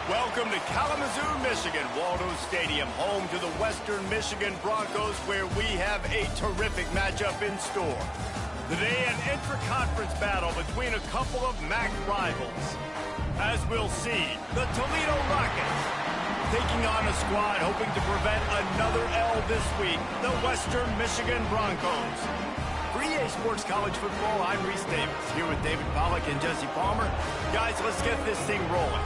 Welcome to Kalamazoo, Michigan, Waldo Stadium, home to the Western Michigan Broncos, where we have a terrific matchup in store. Today, an intra-conference battle between a couple of MAC rivals. As we'll see, the Toledo Rockets taking on a squad hoping to prevent another L this week, the Western Michigan Broncos. For EA Sports College Football, I'm Reese Davis, here with David Pollack and Jesse Palmer. Guys, let's get this thing rolling.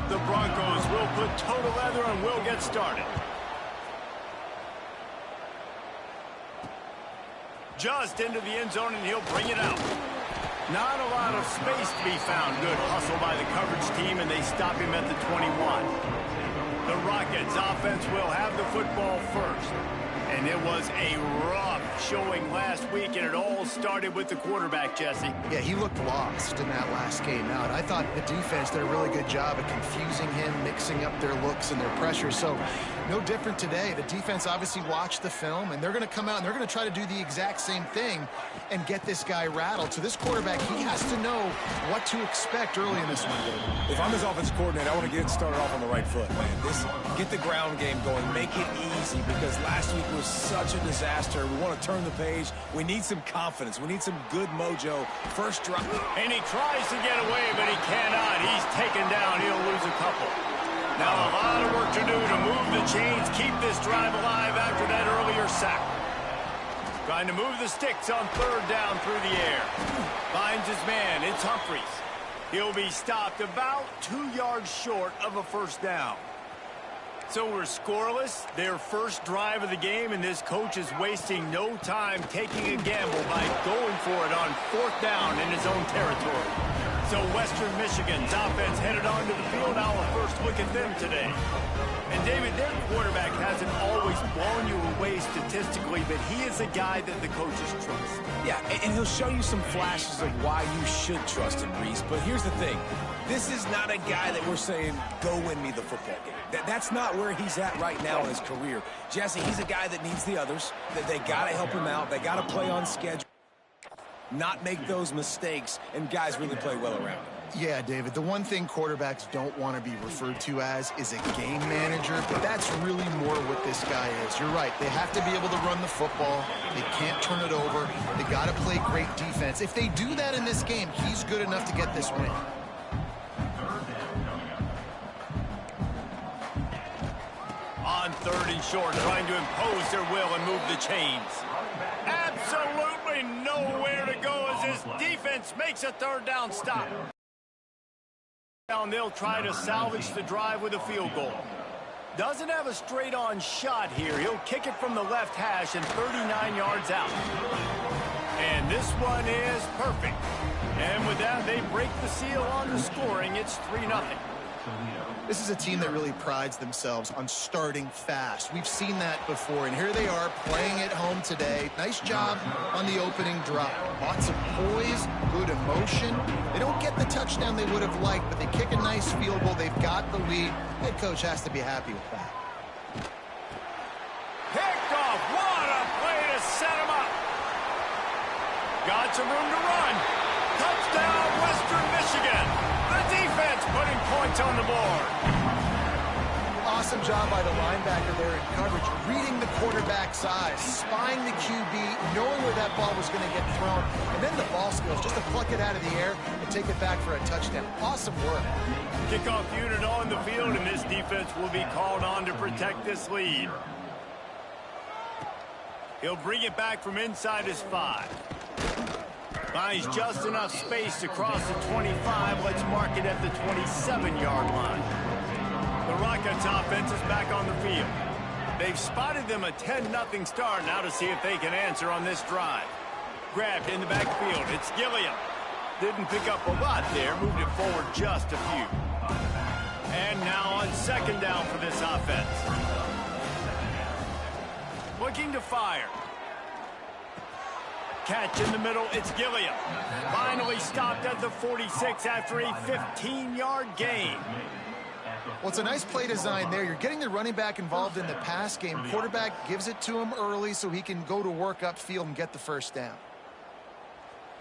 The Broncos will put toe to leather and will get started. Just into the end zone, and he'll bring it out. Not a lot of space to be found. Good hustle by the coverage team, and they stop him at the 21. The Rockets offense will have the football first. And it was a rough showing last week, and it all started with the quarterback, Jesse. Yeah, he looked lost in that last game out. I thought the defense did a really good job of confusing him, mixing up their looks and their pressure. So no different today. The defense obviously watched the film, and they're going to come out and they're going to try to do the exact same thing and get this guy rattled. So this quarterback, he has to know what to expect early in this one, David. If I'm his offensive coordinator, I want to get started off on the right foot, man. Get the ground game going. Make it easy, because last week was such a disaster. We want to turn the page. We need some confidence. We need some good mojo. First drive. And he tries to get away, but he cannot. He's taken down. He'll lose a couple. Now a lot of work to do to move the chains, keep this drive alive after that earlier sack. Trying to move the sticks on third down through the air. Finds his man. It's Humphries. He'll be stopped about 2 yards short of a first down. So we're scoreless, their first drive of the game, and this coach is wasting no time taking a gamble by going for it on fourth down in his own territory. So Western Michigan's offense headed onto the field. Our first look at them today. And David, their quarterback hasn't always blown you away statistically, but he is a guy that the coaches trust. Yeah, and he'll show you some flashes of why you should trust him, Reese. But here's the thing. This is not a guy that we're saying, go win me the football game. That's not where he's at right now in his career. Jesse, he's a guy that needs the others, that they got to help him out. They got to play on schedule, not make those mistakes, and guys really play well around him. Yeah, David, the one thing quarterbacks don't want to be referred to as is a game manager, but that's really more what this guy is. You're right. They have to be able to run the football. They can't turn it over. They got to play great defense. If they do that in this game, he's good enough to get this win. On third and short, trying to impose their will and move the chains. Absolutely nowhere to go as his defense makes a third down stop. And they'll try to salvage the drive with a field goal. Doesn't have a straight-on shot here. He'll kick it from the left hash and 39 yards out. And this one is perfect. And with that, they break the seal on the scoring. It's 3-0. This is a team that really prides themselves on starting fast. We've seen that before, and here they are playing at home today. Nice job on the opening drive. Lots of poise, good emotion. They don't get the touchdown they would have liked, but they kick a nice field goal. They've got the lead. Head coach has to be happy with that. Picked off. What a play to set him up. Got some room to run. Touchdown, Western Michigan. The defense putting points on the board. Awesome job by the linebacker there in coverage, reading the quarterback's eyes, spying the QB, knowing where that ball was going to get thrown, and then the ball skills, just to pluck it out of the air and take it back for a touchdown. Awesome work. Kickoff unit on the field, and this defense will be called on to protect this lead. He'll bring it back from inside his 5. Finds just enough space to cross the 25. Let's mark it at the 27-yard line. The Rockets offense is back on the field. They've spotted them a 10-0 start. Now to see if they can answer on this drive. Grabbed in the backfield. It's Gilliam. Didn't pick up a lot there. Moved it forward just a few. And now on second down for this offense. Looking to fire. Catch in the middle, it's Gilliam. Finally stopped at the 46 after a 15-yard gain. Well, it's a nice play design there. You're getting the running back involved in the pass game. Quarterback gives it to him early so he can go to work upfield and get the first down.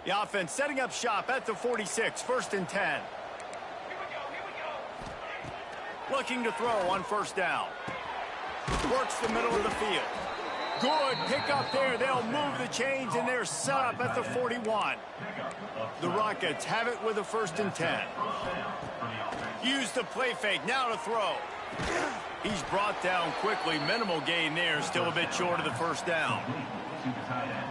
The offense setting up shop at the 46, 1st and 10. Looking to throw on 1st down. Works the middle of the field. Good pick up there. They'll move the chains, and they're set up at the 41. The Rockets have it with a 1st and 10. Use the play fake. Now to throw. He's brought down quickly. Minimal gain there. Still a bit short of the 1st down.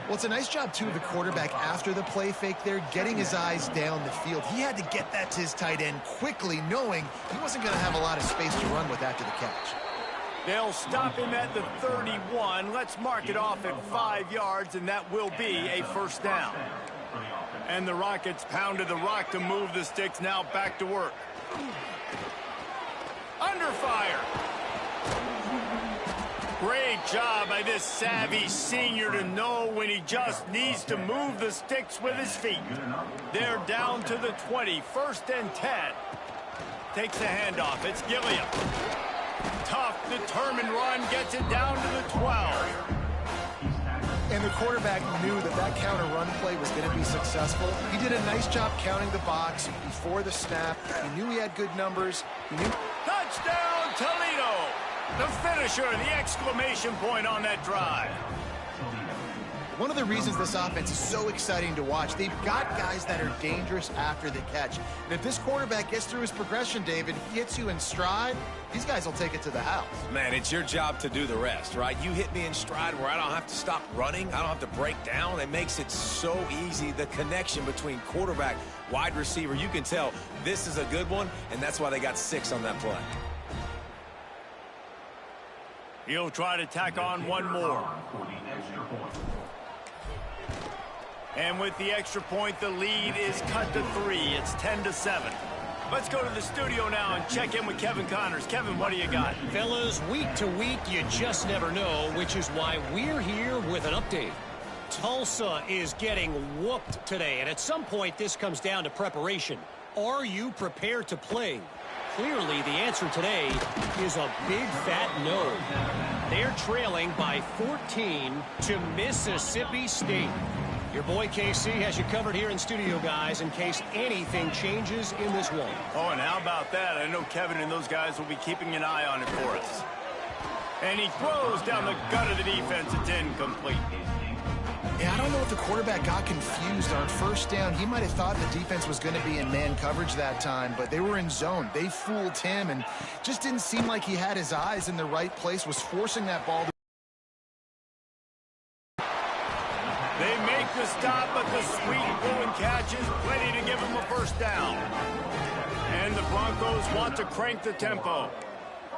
Well, it's a nice job, too, of the quarterback after the play fake there, getting his eyes down the field. He had to get that to his tight end quickly, knowing he wasn't going to have a lot of space to run with after the catch. They'll stop him at the 31. Let's mark it off at 5 yards, and that will be a 1st down. And the Rockets pounded the rock to move the sticks. Now back to work. Under fire. Great job by this savvy senior to know when he just needs to move the sticks with his feet. They're down to the 20, 1st and 10. Takes the handoff. It's Gilliam. Tough, determined run, gets it down to the 12. And the quarterback knew that that counter run play was going to be successful. He did a nice job counting the box before the snap. He knew he had good numbers. He knew. Touchdown, Toledo! The finisher, the exclamation point on that drive. One of the reasons this offense is so exciting to watch, they've got guys that are dangerous after the catch. And if this quarterback gets through his progression, David, he hits you in stride, these guys will take it to the house. Man, it's your job to do the rest, right? You hit me in stride where I don't have to stop running. I don't have to break down. It makes it so easy. The connection between quarterback, wide receiver, you can tell this is a good one, and that's why they got 6 on that play. He'll try to tack on one more. And with the extra point, the lead is cut to 3. It's 10-7. Let's go to the studio now and check in with Kevin Connors. Kevin, what do you got? Fellas, week to week, you just never know, which is why we're here with an update. Tulsa is getting whooped today, and at some point, this comes down to preparation. Are you prepared to play? Clearly, the answer today is a big fat no. They're trailing by 14 to Mississippi State. Your boy KC has you covered here in studio, guys, in case anything changes in this one. Oh, and how about that? I know Kevin and those guys will be keeping an eye on it for us. And he throws down the gut of the defense. It's incomplete. Yeah, I don't know if the quarterback got confused on 1st down. He might have thought the defense was going to be in man coverage that time, but they were in zone. They fooled him and just didn't seem like he had his eyes in the right place, was forcing that ball to. They make the stop, but the sweet going catch is plenty to give him a 1st down. And the Broncos want to crank the tempo.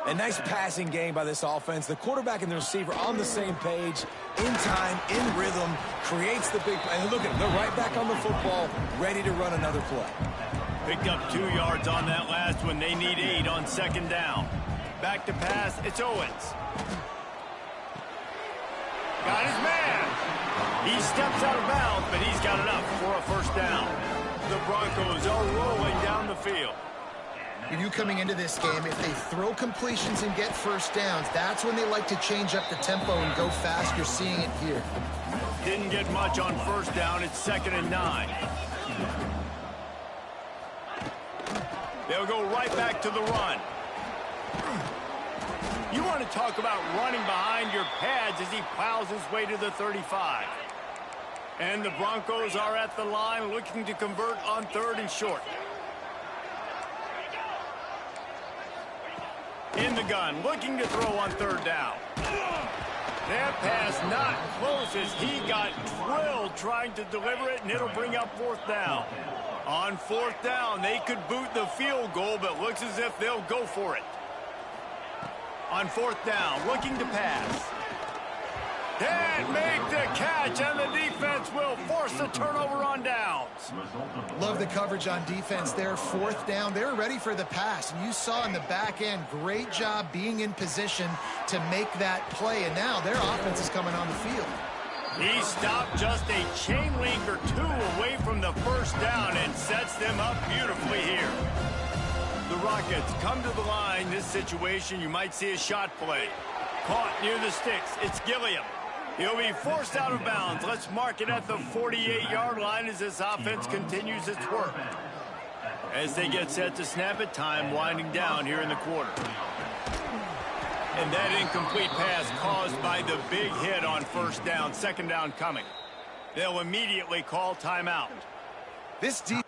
A nice passing game by this offense. The quarterback and the receiver on the same page, in time, in rhythm, creates the big play. And look at them. They're right back on the football, ready to run another play. Picked up 2 yards on that last one. They need 8 on 2nd down. Back to pass. It's Owens. Got his man. He steps out of bounds, but he's got enough for a 1st down. The Broncos are rolling down the field. You coming into this game, if they throw completions and get 1st downs, that's when they like to change up the tempo and go fast. You're seeing it here. Didn't get much on 1st down. It's 2nd and 9. They'll go right back to the run. You want to talk about running behind your pads as he plows his way to the 35. And the Broncos are at the line looking to convert on 3rd and short. In the gun, looking to throw on 3rd down. That pass not close as he got drilled trying to deliver it, and it'll bring up 4th down. On 4th down, they could boot the field goal, but looks as if they'll go for it. On 4th down, looking to pass. Can't make the catch, and the defense will force the turnover on downs. Love the coverage on defense there. 4th down, they're ready for the pass. And you saw in the back end, great job being in position to make that play. And now their offense is coming on the field. He stopped just a chain link or 2 away from the 1st down and sets them up beautifully here. The Rockets come to the line. This situation, you might see a shot play. Caught near the sticks. It's Gilliam. He'll be forced out of bounds. Let's mark it at the 48-yard line as this offense continues its work. As they get set to snap it, time winding down here in the quarter. And that incomplete pass caused by the big hit on first down. Second down coming. They'll immediately call timeout. This deep.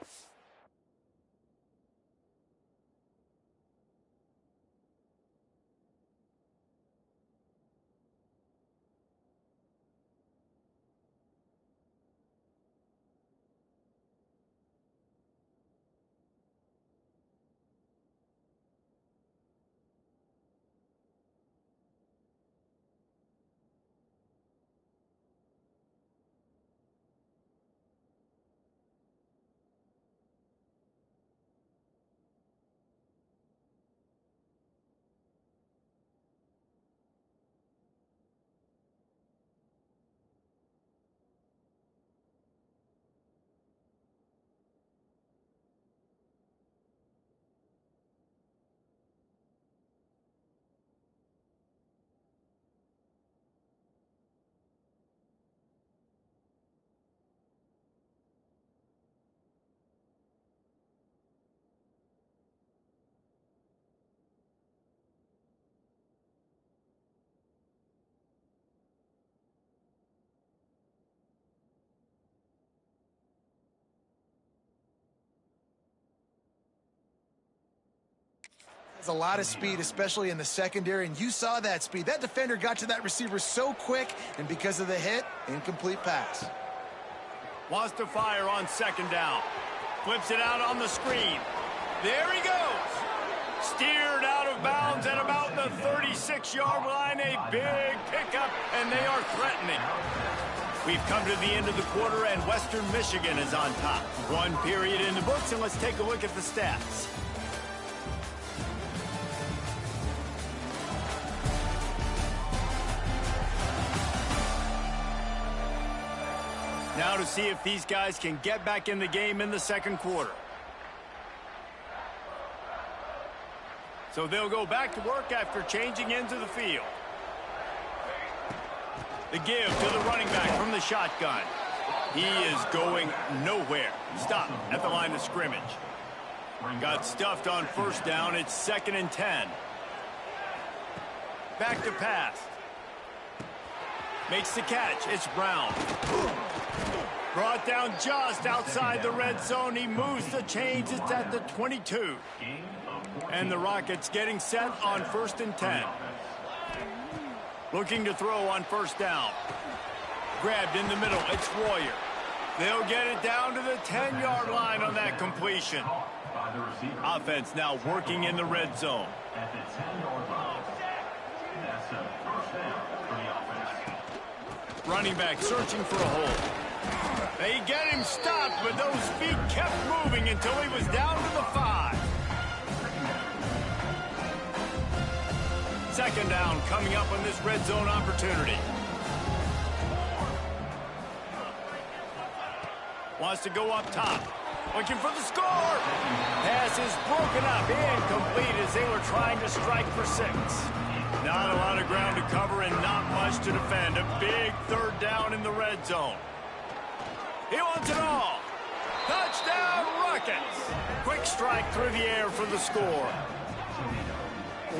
Has a lot of speed, especially in the secondary, and you saw that speed. That defender got to that receiver so quick, and because of the hit, incomplete pass. Wants to fire on second down. Flips it out on the screen. There he goes. Steered out of bounds at about the 36-yard line. A big pickup, and they are threatening. We've come to the end of the quarter, and Western Michigan is on top. One period in the books, and let's take a look at the stats. Now to see if these guys can get back in the game in the second quarter. So they'll go back to work after changing into the field. The give to the running back from the shotgun. He is going nowhere. Stop at the line of scrimmage. Got stuffed on first down. It's 2nd and 10. Back to pass. Makes the catch. It's Brown. Brought down just outside the red zone. He moves the chains. It's at the 22. And the Rockets getting set on 1st and 10. Looking to throw on first down. Grabbed in the middle. It's Royer. They'll get it down to the 10-yard line on that completion. Offense now working in the red zone. At the 10-yard line. That's a first down for the offense. Running back searching for a hole. They get him stopped, but those feet kept moving until he was down to the 5. Second down coming up on this red zone opportunity. Wants to go up top. Looking for the score. Pass is broken up. Incomplete as they were trying to strike for 6. Not a lot of ground to cover and not much to defend. A big third down in the red zone. He wants it all. Touchdown, Rockets. Quick strike through the air for the score.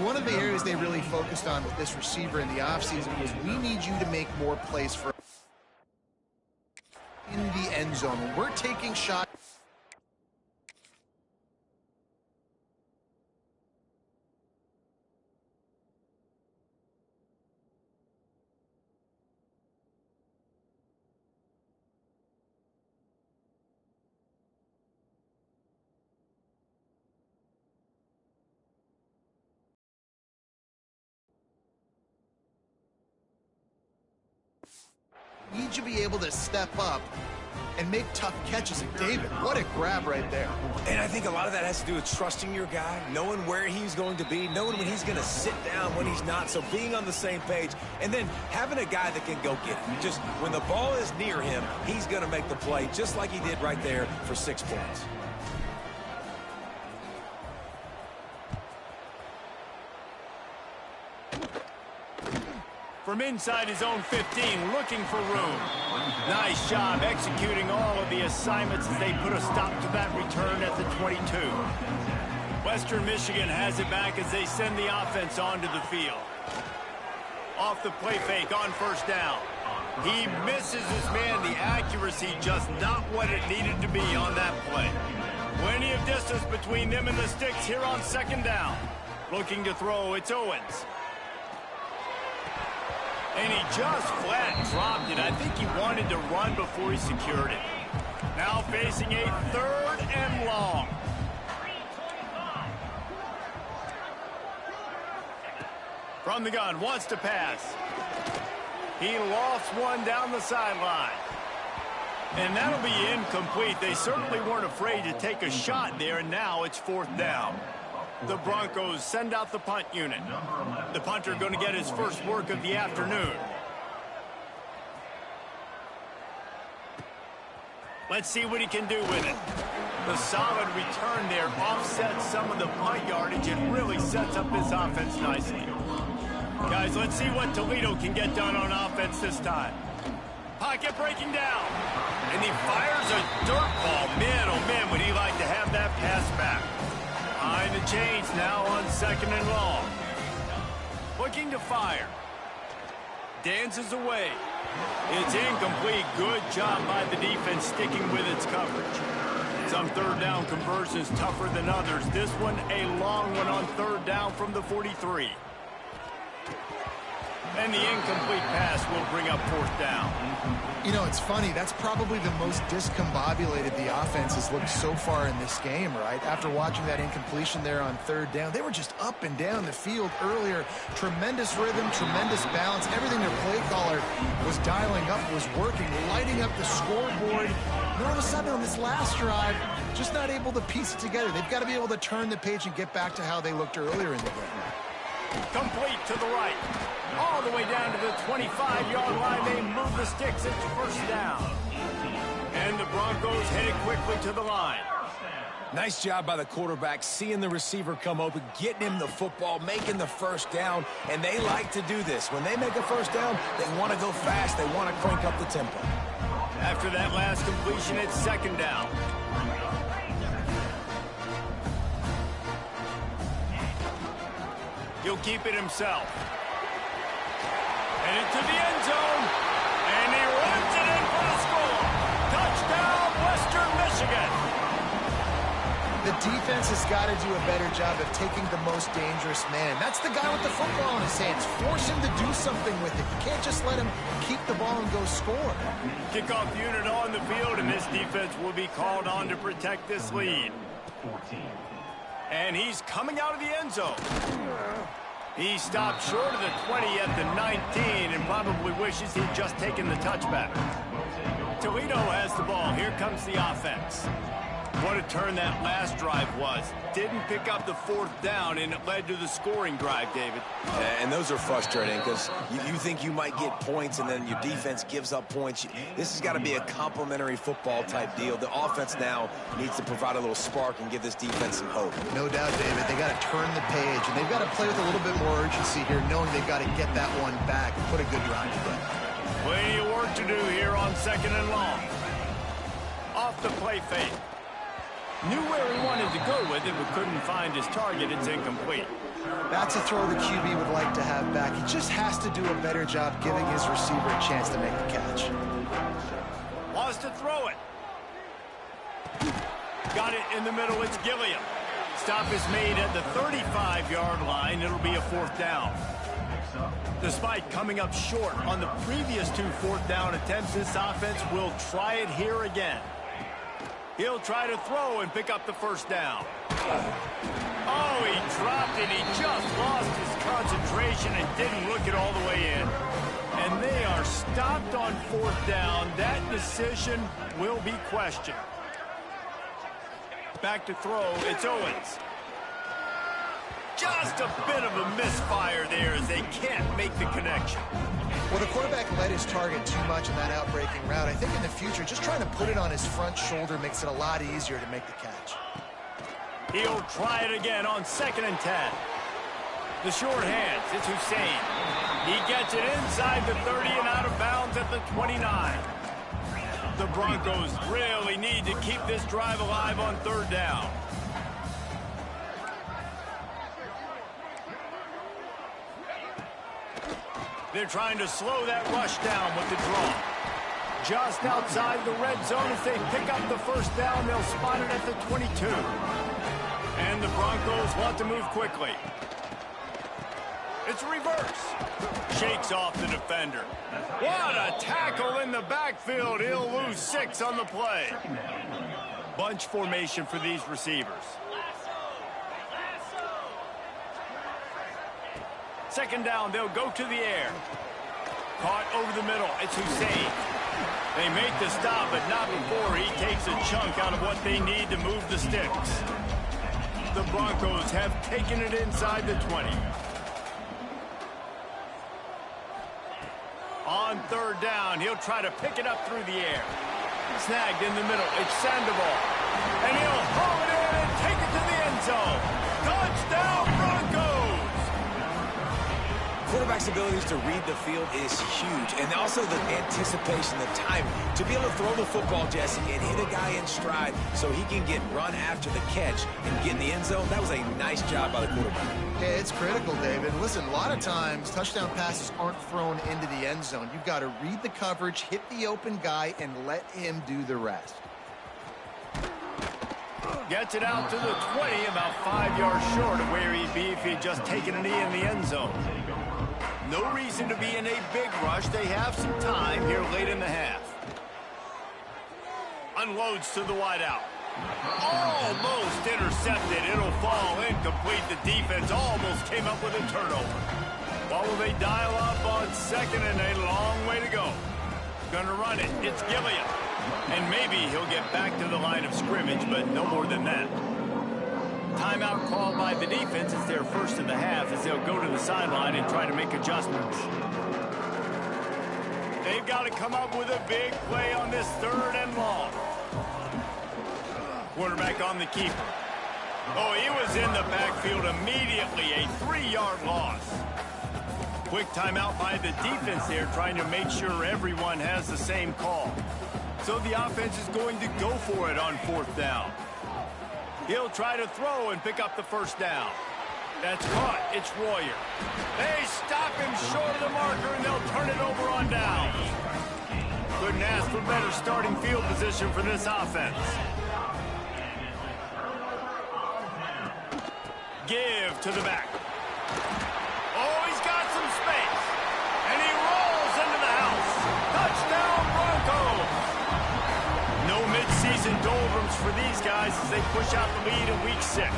One of the areas they really focused on with this receiver in the offseason was we need you to make more plays for in the end zone. When we're taking shots. Need you to be able to step up and make tough catches. And David, what a grab right there. And I think a lot of that has to do with trusting your guy, knowing where he's going to be, knowing when he's going to sit down, when he's not. So being on the same page, and then having a guy that can go get it. Just when the ball is near him, he's going to make the play, just like he did right there for 6 points. From inside his own 15, looking for room. Nice job executing all of the assignments as they put a stop to that return at the 22. Western Michigan has it back as they send the offense onto the field. Off the play fake on first down. He misses his man. The accuracy just not what it needed to be on that play. Plenty of distance between them and the sticks here on second down. Looking to throw, it's Owens. And he just flat dropped it. I think he wanted to run before he secured it. Now facing a 3rd and long. From the gun, wants to pass. He lost one down the sideline. And that'll be incomplete. They certainly weren't afraid to take a shot there, and now it's 4th down. The Broncos send out the punt unit. The punter going to get his first work of the afternoon. Let's see what he can do with it. The solid return there offsets some of the punt yardage and really sets up this offense nicely. Guys, let's see what Toledo can get done on offense this time. Pocket breaking down. And he fires a dirt ball. Man, oh man, would he like to have that pass back. Behind the chains now on 2nd and long. Looking to fire. Dances away. It's incomplete. Good job by the defense sticking with its coverage. Some 3rd down conversions tougher than others. This one a long one on 3rd down from the 43. And the incomplete pass will bring up 4th down. You know, it's funny. That's probably the most discombobulated the offense has looked so far in this game, right? After watching that incompletion there on 3rd down, they were just up and down the field earlier. Tremendous rhythm, tremendous balance. Everything their play caller was dialing up was working, lighting up the scoreboard. And all of a sudden on this last drive, just not able to piece it together. They've got to be able to turn the page and get back to how they looked earlier in the game. Complete to the right. All the way down to the 25-yard line. They move the sticks. It's 1st down. And the Broncos headed quickly to the line. Nice job by the quarterback, seeing the receiver come open, getting him the football, making the 1st down. And they like to do this. When they make a 1st down, they want to go fast. They want to crank up the tempo. After that last completion, it's 2nd down. He'll keep it himself. And into the end zone. And he runs it in for the score. Touchdown, Western Michigan. The defense has got to do a better job of taking the most dangerous man. That's the guy with the football in his hands. Force him to do something with it. You can't just let him keep the ball and go score. Kickoff unit on the field, and this defense will be called on to protect this lead. 14. And he's coming out of the end zone. He stopped short of the 20 at the 19 and probably wishes he'd just taken the touchback. Toledo has the ball. Here comes the offense. What a turn that last drive was. Didn't pick up the 4th down, and it led to the scoring drive, David. And those are frustrating because you think you might get points, and then your defense gives up points. This has got to be a complementary football type deal. The offense now needs to provide a little spark and give this defense some hope. No doubt, David. They got to turn the page, and they've got to play with a little bit more urgency here, knowing they've got to get that one back and put a good drive together. Plenty of work to do here on 2nd and long. Off the play fake. Knew where he wanted to go with it, but couldn't find his target. It's incomplete. That's a throw the QB would like to have back. He just has to do a better job giving his receiver a chance to make the catch. Wants to throw it. Got it in the middle. It's Gilliam. Stop is made at the 35-yard line. It'll be a 4th down. Despite coming up short on the previous 2 4th down attempts, this offense will try it here again. He'll try to throw and pick up the 1st down. Oh, he dropped it. He just lost his concentration and didn't look it all the way in. And they are stopped on 4th down. That decision will be questioned. Back to throw. It's Owens. Just a bit of a misfire there as they can't make the connection. Well, the quarterback led his target too much on that outbreaking route. I think in the future, just trying to put it on his front shoulder makes it a lot easier to make the catch. He'll try it again on 2nd and 10. The short hands, it's Hussein. He gets it inside the 30 and out of bounds at the 29. The Broncos really need to keep this drive alive on third down. They're trying to slow that rush down with the draw. Just outside the red zone, as they pick up the first down, they'll spot it at the 22. And the Broncos want to move quickly. It's reverse. Shakes off the defender. What a tackle in the backfield. He'll lose 6 on the play. Bunch formation for these receivers. Second down, they'll go to the air. Caught over the middle. It's Hussein. They make the stop, but not before he takes a chunk out of what they need to move the sticks. The Broncos have taken it inside the 20. On third down, he'll try to pick it up through the air. Snagged in the middle. It's Sandoval. And he'll haul it in and take it to the end zone. Touchdown, Broncos! Quarterback's abilities to read the field is huge, and also the anticipation, the timing. To be able to throw the football, Jesse, and hit a guy in stride so he can get run after the catch and get in the end zone, that was a nice job by the quarterback. Yeah, it's critical, David. Listen, a lot of times, touchdown passes aren't thrown into the end zone. You've got to read the coverage, hit the open guy, and let him do the rest. Gets it out to the 20, about 5 yards short of where he'd be if he'd just taken a knee in the end zone. No reason to be in a big rush. They have some time here late in the half. Unloads to the wideout. Almost intercepted. It'll fall incomplete. The defense almost came up with a turnover. What will they dial up on second and a long way to go? Gonna run it. It's Gilliam. And maybe he'll get back to the line of scrimmage, but no more than that. Timeout called by the defense. It's their first of the half as they'll go to the sideline and try to make adjustments. They've got to come up with a big play on this third and long. Quarterback on the keeper. Oh, he was in the backfield immediately. A 3-yard loss. Quick timeout by the defense there, trying to make sure everyone has the same call. So the offense is going to go for it on fourth down. He'll try to throw and pick up the first down. That's caught. It's Royer. They stop him short of the marker, and they'll turn it over on down. Couldn't ask for better starting field position for this offense. Give to the back. Oh, he's got some space. And he rolls into the house. Touchdown, Broncos. No midseason doldrums for these guys as they push out the lead in week 6.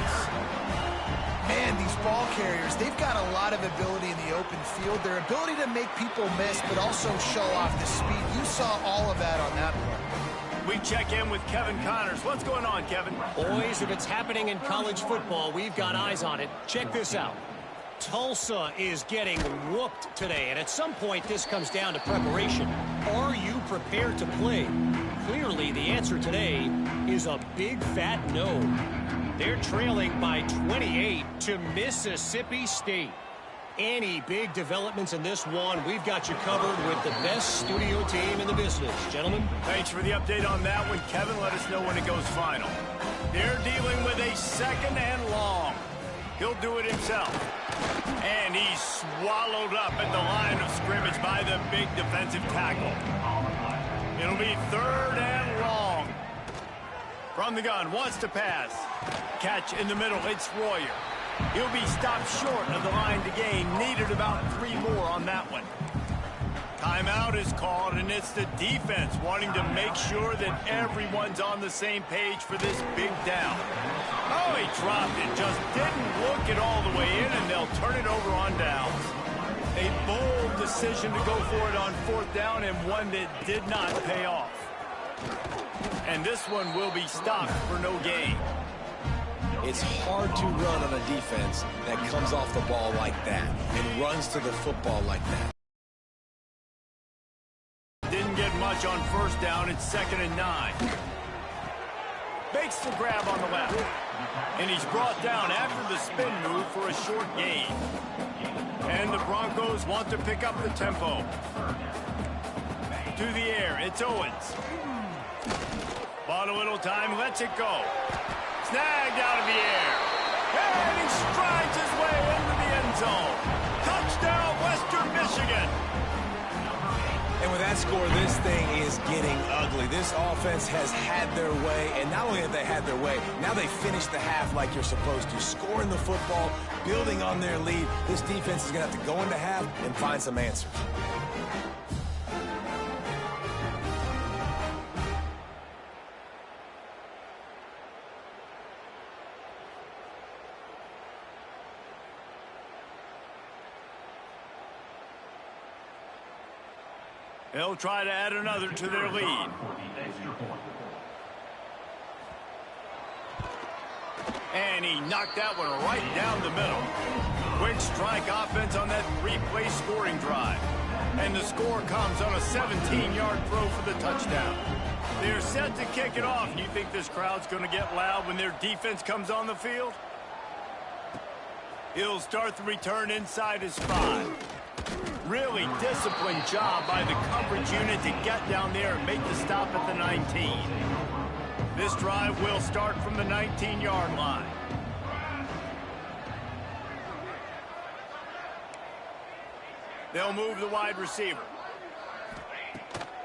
Man, these ball carriers, they've got a lot of ability in the open field. Their ability to make people miss, but also show off the speed. You saw all of that on that play. We check in with Kevin Connors. What's going on, Kevin? Boys, if it's happening in college football, we've got eyes on it. Check this out. Tulsa is getting whooped today, and at some point this comes down to preparation. Are you prepared to play? Clearly, the answer today is a big fat no. They're trailing by 28 to Mississippi State. Any big developments in this one, we've got you covered with the best studio team in the business. Gentlemen. Thanks for the update on that one, Kevin. Let us know when it goes final. They're dealing with a second and long. He'll do it himself. And he's swallowed up at the line of scrimmage by the big defensive tackle. It'll be third and long. From the gun, wants to pass. Catch in the middle, it's Royer. He'll be stopped short of the line to gain. Needed about 3 more on that one. Timeout is called, and it's the defense wanting to make sure that everyone's on the same page for this big down. Oh, he dropped it. Just didn't look it all the way in, and they'll turn it over on downs. A bold decision to go for it on fourth down, and one that did not pay off. And this one will be stopped for no gain. It's hard to run on a defense that comes off the ball like that and runs to the football like that. Didn't get much on first down. It's 2nd and 9. Makes the grab on the left. And he's brought down after the spin move for a short gain. And the Broncos want to pick up the tempo. To the air, it's Owens. Bought a little time, lets it go. Snagged out of the air. And he strides his way into the end zone. Touchdown, Western Michigan. And with that score, this thing is getting ugly. This offense has had their way, and not only have they had their way, now they finish the half like you're supposed to. Scoring the football, building on their lead. This defense is going to have to go into half and find some answers. They'll try to add another to their lead. And he knocked that one right down the middle. Quick strike offense on that three-play scoring drive. And the score comes on a 17-yard throw for the touchdown. They're set to kick it off. You think this crowd's going to get loud when their defense comes on the field? He'll start the return inside his 5. Really disciplined job by the coverage unit to get down there and make the stop at the 19. This drive will start from the 19-yard line. They'll move the wide receiver.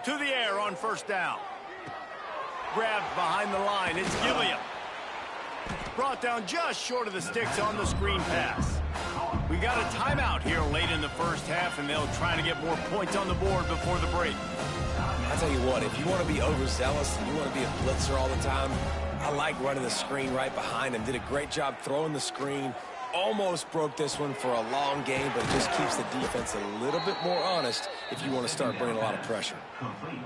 To the air on first down. Grabbed behind the line. It's Gilliam. Brought down just short of the sticks on the screen pass. We got a timeout here late in the first half, and they'll try to get more points on the board before the break. I'll tell you what, if you want to be overzealous and you want to be a blitzer all the time, I like running the screen right behind him. Did a great job throwing the screen. Almost broke this one for a long game, but it just keeps the defense a little bit more honest if you want to start bringing a lot of pressure.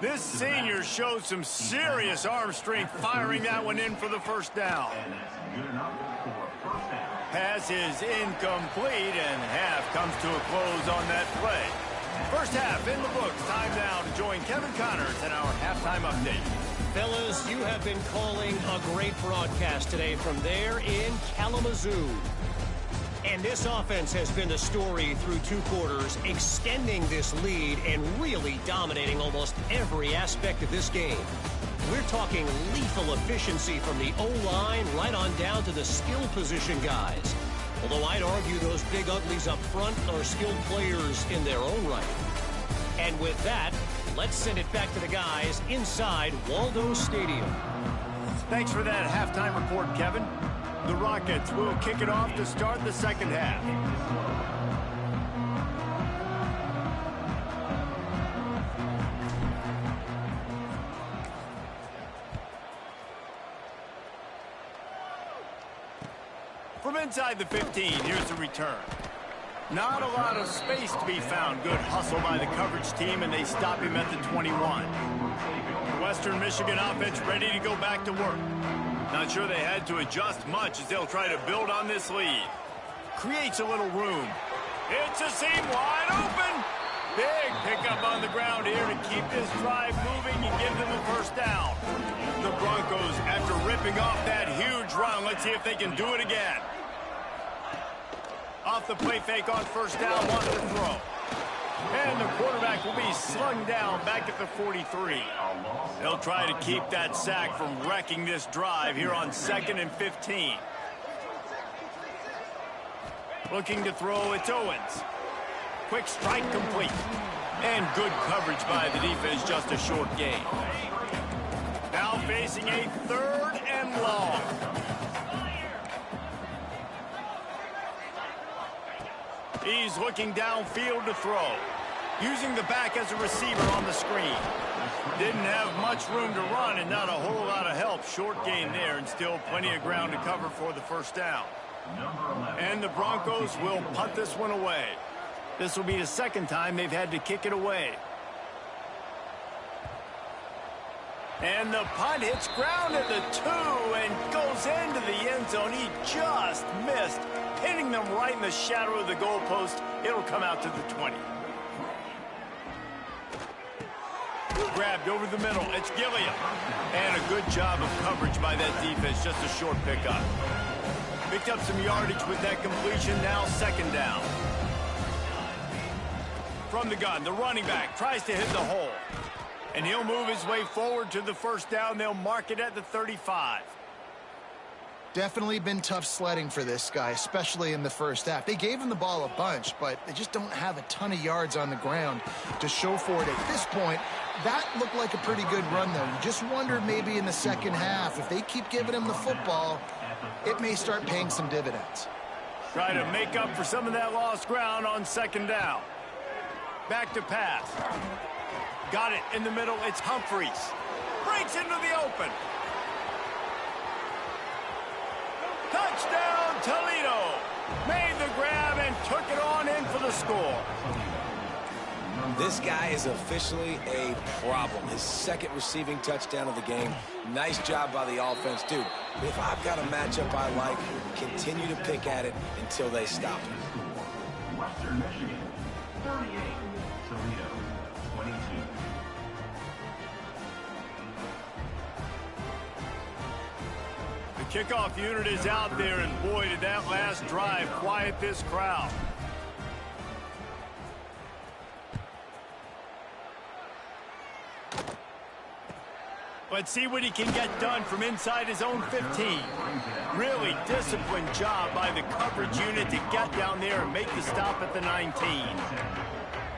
This senior showed some serious arm strength firing that one in for the first down. Pass is incomplete, and half comes to a close on that play. First half in the books. Time now to join Kevin Connors in our halftime update. Fellas, you have been calling a great broadcast today from there in Kalamazoo. And this offense has been the story through 2 quarters, extending this lead and really dominating almost every aspect of this game. We're talking lethal efficiency from the O-line right on down to the skill position guys. Although I'd argue those big uglies up front are skilled players in their own right. And with that, let's send it back to the guys inside Waldo Stadium. Thanks for that halftime report, Kevin. The Rockets will kick it off to start the second half. From inside the 15, here's the return. Not a lot of space to be found. Good hustle by the coverage team, and they stop him at the 21. The Western Michigan offense ready to go back to work. Not sure they had to adjust much as they'll try to build on this lead. Creates a little room. It's a seam wide open. Big pickup on the ground here to keep this drive moving and give them a first down. The Broncos, after ripping off that huge run, let's see if they can do it again. Off the play fake on first down, wants to throw. And the quarterback will be slung down back at the 43. They'll try to keep that sack from wrecking this drive here on 2nd and 15. Looking to throw, it's Owens. Quick strike complete. And good coverage by the defense, just a short gain. Now facing a 3rd and long. He's looking downfield to throw. Using the back as a receiver on the screen. Didn't have much room to run and not a whole lot of help. Short gain there and still plenty of ground to cover for the first down. And the Broncos will punt this one away. This will be the 2nd time they've had to kick it away. And the punt hits ground at the 2 and goes into the end zone. He just missed, hitting them right in the shadow of the goalpost. It'll come out to the 20. Grabbed over the middle. It's Gilliam. And a good job of coverage by that defense. Just a short pickup. Picked up some yardage with that completion. Now second down. From the gun, the running back tries to hit the hole. And he'll move his way forward to the first down. They'll mark it at the 35. Definitely been tough sledding for this guy, especially in the first half. They gave him the ball a bunch, but they just don't have a ton of yards on the ground to show for it at this point. That looked like a pretty good run, though. You just wonder maybe in the second half, if they keep giving him the football, it may start paying some dividends. Try to make up for some of that lost ground on second down. Back to pass. Got it in the middle. It's Humphreys. Breaks into the open. Touchdown, Toledo. Made the grab and took it on in for the score. This guy is officially a problem. His second receiving touchdown of the game. Nice job by the offense. Dude, if I've got a matchup I like, continue to pick at it until they stop it. Western Michigan, 38. Toledo, 22. The kickoff unit is out there, and boy, did that last drive quiet this crowd. Let's see what he can get done from inside his own 15. Really disciplined job by the coverage unit to get down there and make the stop at the 19.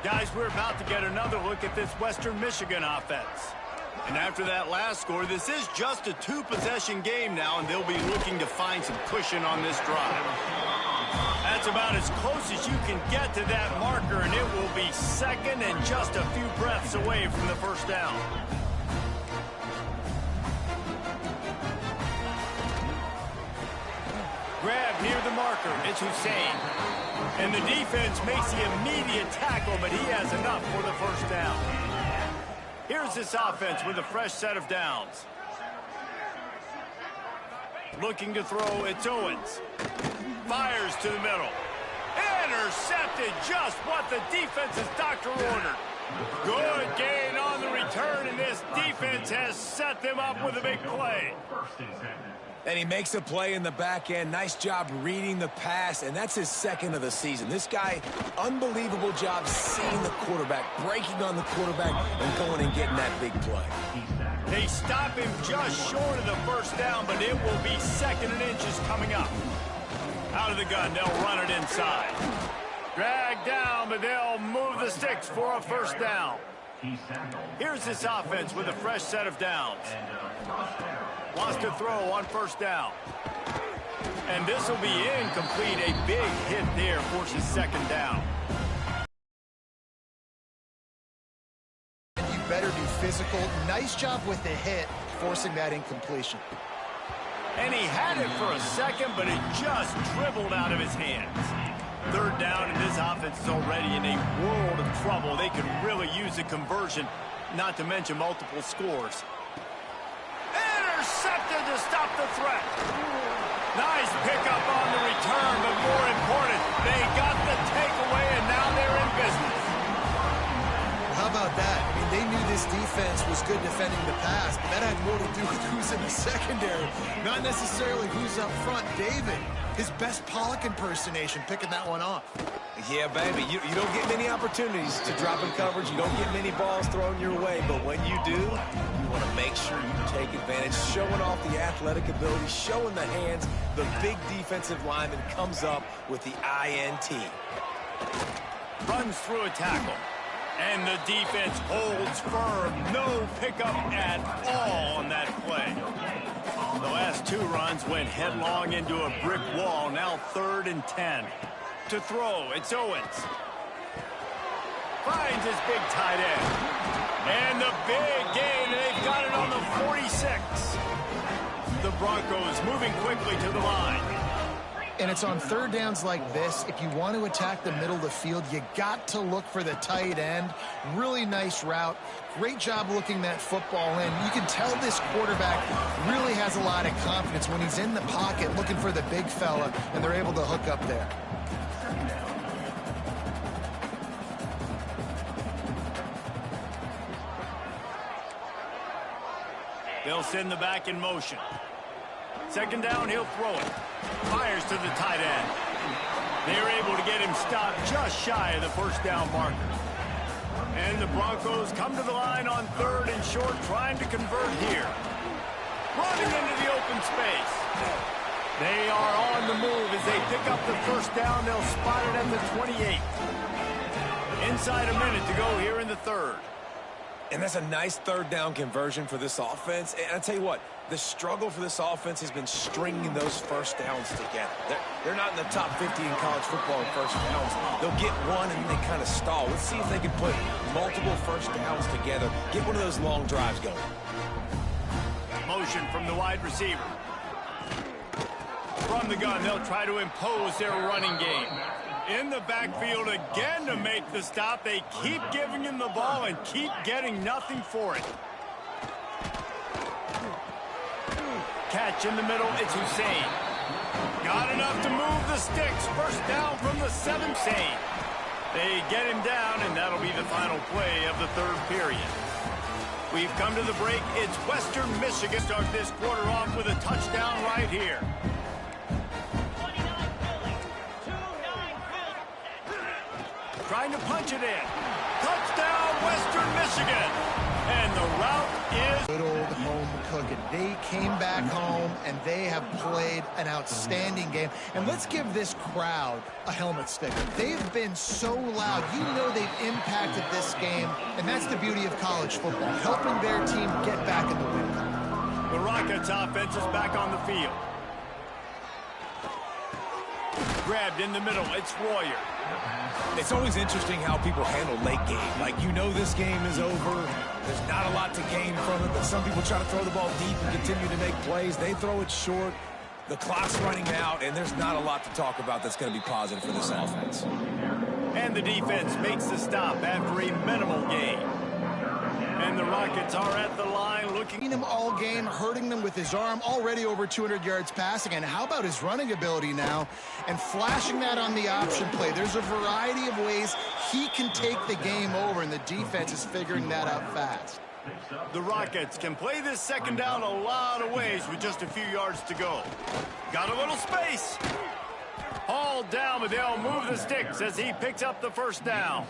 Guys, we're about to get another look at this Western Michigan offense. And after that last score, this is just a two-possession game now, and they'll be looking to find some cushion on this drive. That's about as close as you can get to that marker, and it will be second and just a few breaths away from the first down. Grab near the marker. It's Hussein. And the defense makes the immediate tackle, but he has enough for the first down. Here's this offense with a fresh set of downs. Looking to throw, it's Owens. Fires to the middle. Intercepted, just what the defense's doctor ordered. Good gain on the return, and this defense has set them up with a big play. And he makes a play in the back end. Nice job reading the pass, and that's his second of the season. This guy, unbelievable job seeing the quarterback, breaking on the quarterback, and going and getting that big play. They stop him just short of the first down, but it will be second and inches coming up. Out of the gun, they'll run it inside. Dragged down, but they'll move the sticks for a first down. Here's this offense with a fresh set of downs. Wants to throw on first down. And this will be incomplete. A big hit there forces second down. You better be physical. Nice job with the hit, forcing that incompletion. And he had it for a second, but it just dribbled out of his hands. Third down, and this offense is already in a world of trouble. They could really use a conversion, not to mention multiple scores. Intercepted to stop the threat. Nice pickup on the return, but more important, they got the takeaway, and now they're in business. Well, how about that? I mean, they knew this defense was good defending the pass, but that had more to do with who's in the secondary, not necessarily who's up front. David, his best Pollock impersonation, picking that one off. Yeah, baby, you don't get many opportunities to drop in coverage. You don't get many balls thrown your way, but when you do, you want to make sure you take advantage, showing off the athletic ability, showing the hands. The big defensive lineman comes up with the INT. Runs through a tackle, and the defense holds firm. No pickup at all on that play. The last two runs went headlong into a brick wall. Now 3rd and 10. To throw, it's Owens. Finds his big tight end. And the big gain, they've got it on the 46. The Broncos moving quickly to the line. And it's on third downs like this, if you want to attack the middle of the field, you got to look for the tight end. Really nice route. Great job looking that football in. You can tell this quarterback really has a lot of confidence when he's in the pocket looking for the big fella, and they're able to hook up there. They'll send the back in motion. Second down, he'll throw it. Fires to the tight end. They're able to get him stopped just shy of the first down marker. And the Broncos come to the line on third and short, trying to convert here. Running into the open space. They are on the move as they pick up the first down. They'll spot it at the 28. Inside a minute to go here in the third. And that's a nice third down conversion for this offense. And I tell you what, the struggle for this offense has been stringing those first downs together. They're not in the top 50 in college football in first downs. They'll get one and then they kind of stall. Let's see if they can put multiple first downs together. Get one of those long drives going. Motion from the wide receiver. From the gun, they'll try to impose their running game. In the backfield again to make the stop. They keep giving him the ball and keep getting nothing for it. Catch in the middle, it's Hussein. Got enough to move the sticks. First down from the 7th. Hussein. They get him down, and that'll be the final play of the third period. We've come to the break. It's Western Michigan. Start this quarter off with a touchdown right here. Trying to punch it in. Touchdown, Western Michigan. And the route is... Good old home cooking. They came back home, and they have played an outstanding game. And let's give this crowd a helmet sticker. They've been so loud. You know they've impacted this game, and that's the beauty of college football, helping their team get back in the win column. The Rockets offense is back on the field. Grabbed in the middle. It's Royer. It's always interesting how people handle late game. Like, you know this game is over. There's not a lot to gain from it, but some people try to throw the ball deep and continue to make plays. They throw it short. The clock's running out, and there's not a lot to talk about that's going to be positive for this offense. And the defense makes the stop after a minimal gain. And the Rockets are at the line looking... Him all game, hurting them with his arm, already over 200 yards passing. And how about his running ability now? And flashing that on the option play. There's a variety of ways he can take the game over, and the defense is figuring that out fast. The Rockets can play this second down a lot of ways with just a few yards to go. Got a little space. Hauled down, but they'll move the sticks as he picks up the first down.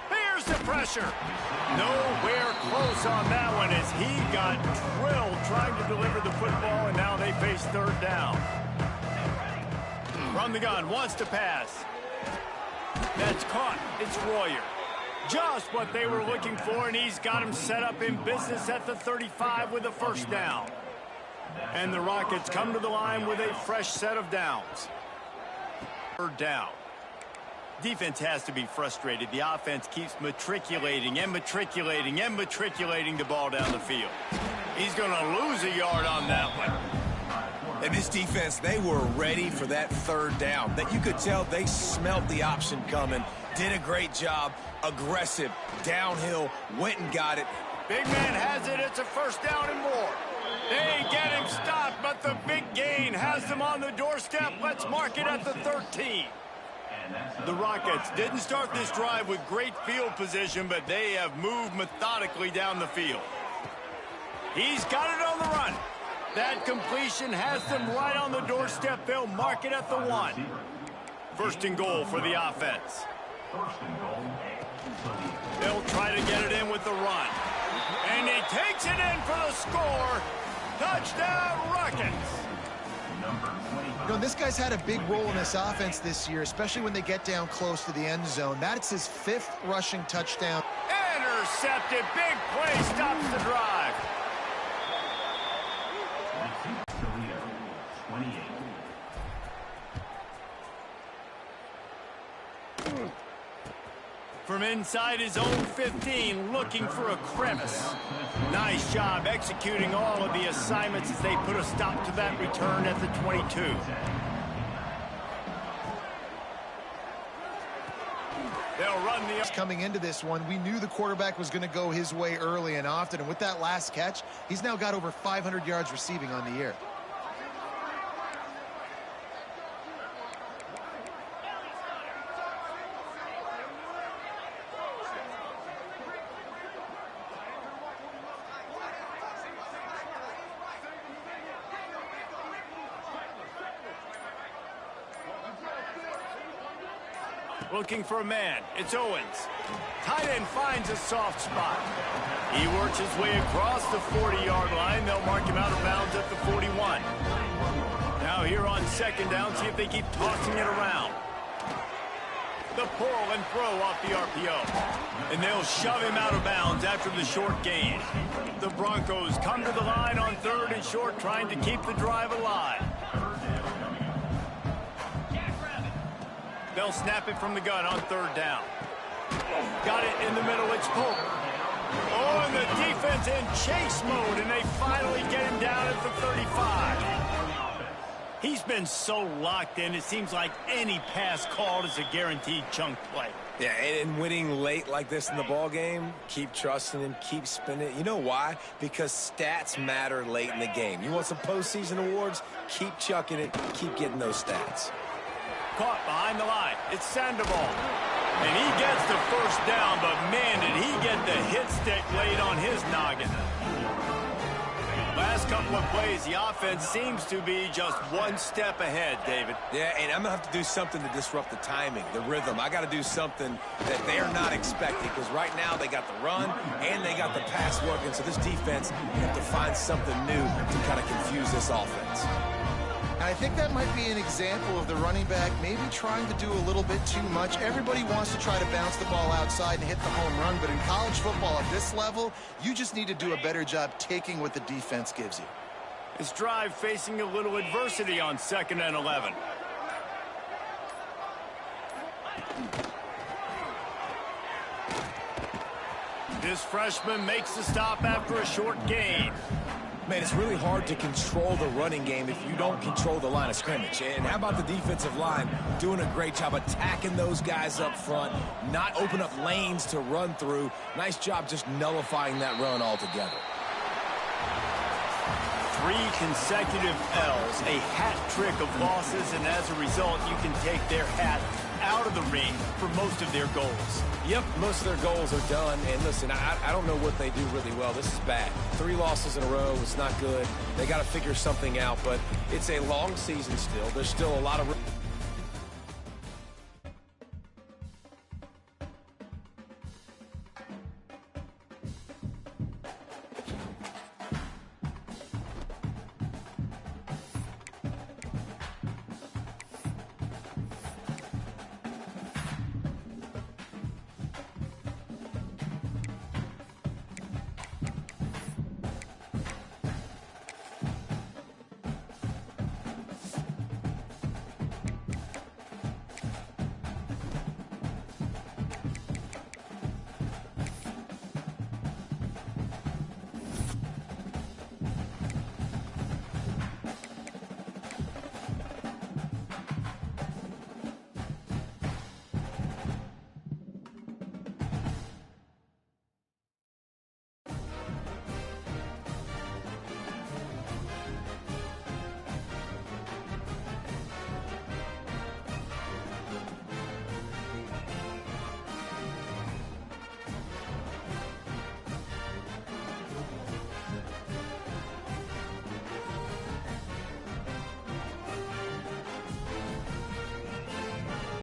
Here's the pressure. Nowhere close on that one as he got drilled trying to deliver the football, and now they face third down. From the gun, wants to pass. That's caught. It's Royer. Just what they were looking for, and he's got him set up in business at the 35 with a first down. And the Rockets come to the line with a fresh set of downs. Third down. Defense has to be frustrated. The offense keeps matriculating and matriculating and matriculating the ball down the field. He's going to lose a yard on that one. And this defense, they were ready for that third down. That you could tell they smelled the option coming. Did a great job. Aggressive. Downhill. Went and got it. Big man has it. It's a first down and more. They get him stopped, but the big gain has them on the doorstep. Let's mark it at the 13. The Rockets didn't start this drive with great field position, but they have moved methodically down the field. He's got it on the run. That completion has them right on the doorstep. They'll mark it at the 1. First and goal for the offense. They'll try to get it in with the run. And he takes it in for the score. Touchdown, Rockets. You know, this guy's had a big role in this offense this year, especially when they get down close to the end zone. That's his 5th rushing touchdown. Intercepted. Big play stops the drive. Toledo, 28. From inside his own 15, looking for a crevice. Nice job executing all of the assignments as they put a stop to that return at the 22. They'll run the... Coming into this one, we knew the quarterback was going to go his way early and often, and with that last catch, he's now got over 500 yards receiving on the year. Looking for a man. It's Owens. Tight end finds a soft spot. He works his way across the 40-yard line. They'll mark him out of bounds at the 41. Now here on second down, see if they keep tossing it around. The pull and throw off the RPO. And they'll shove him out of bounds after the short gain. The Broncos come to the line on 3rd and short, trying to keep the drive alive. They'll snap it from the gun on 3rd down. Got it in the middle. It's Polk. Oh, and the defense in chase mode, and they finally get him down at the 35. He's been so locked in, it seems like any pass called is a guaranteed chunk play. Yeah, and winning late like this in the ball game, keep trusting him, keep spinning it. You know why? Because stats matter late in the game. You want some postseason awards? Keep chucking it, keep getting those stats. Caught behind the line. It's Sandoval. And he gets the first down, but man, did he get the hit stick laid on his noggin. Last couple of plays, the offense seems to be just one step ahead, David. Yeah, and I'm going to have to do something to disrupt the timing, the rhythm. I got to do something that they're not expecting, because right now they got the run and they got the pass working. So this defense, you have to find something new to kind of confuse this offense. And I think that might be an example of the running back maybe trying to do a little bit too much. Everybody wants to try to bounce the ball outside and hit the home run, but in college football at this level, you just need to do a better job taking what the defense gives you. His drive facing a little adversity on 2nd and 11. This freshman makes the stop after a short gain. Man, it's really hard to control the running game if you don't control the line of scrimmage. And how about the defensive line doing a great job attacking those guys up front, not open up lanes to run through. Nice job just nullifying that run altogether. 3 consecutive L's, a hat trick of losses, and as a result, you can take their hat out of the ring for most of their goals. Yep, most of their goals are done. And listen, I don't know what they do really well. This is bad. 3 losses in a row. It's not good. They got to figure something out, but it's a long season still. There's still a lot of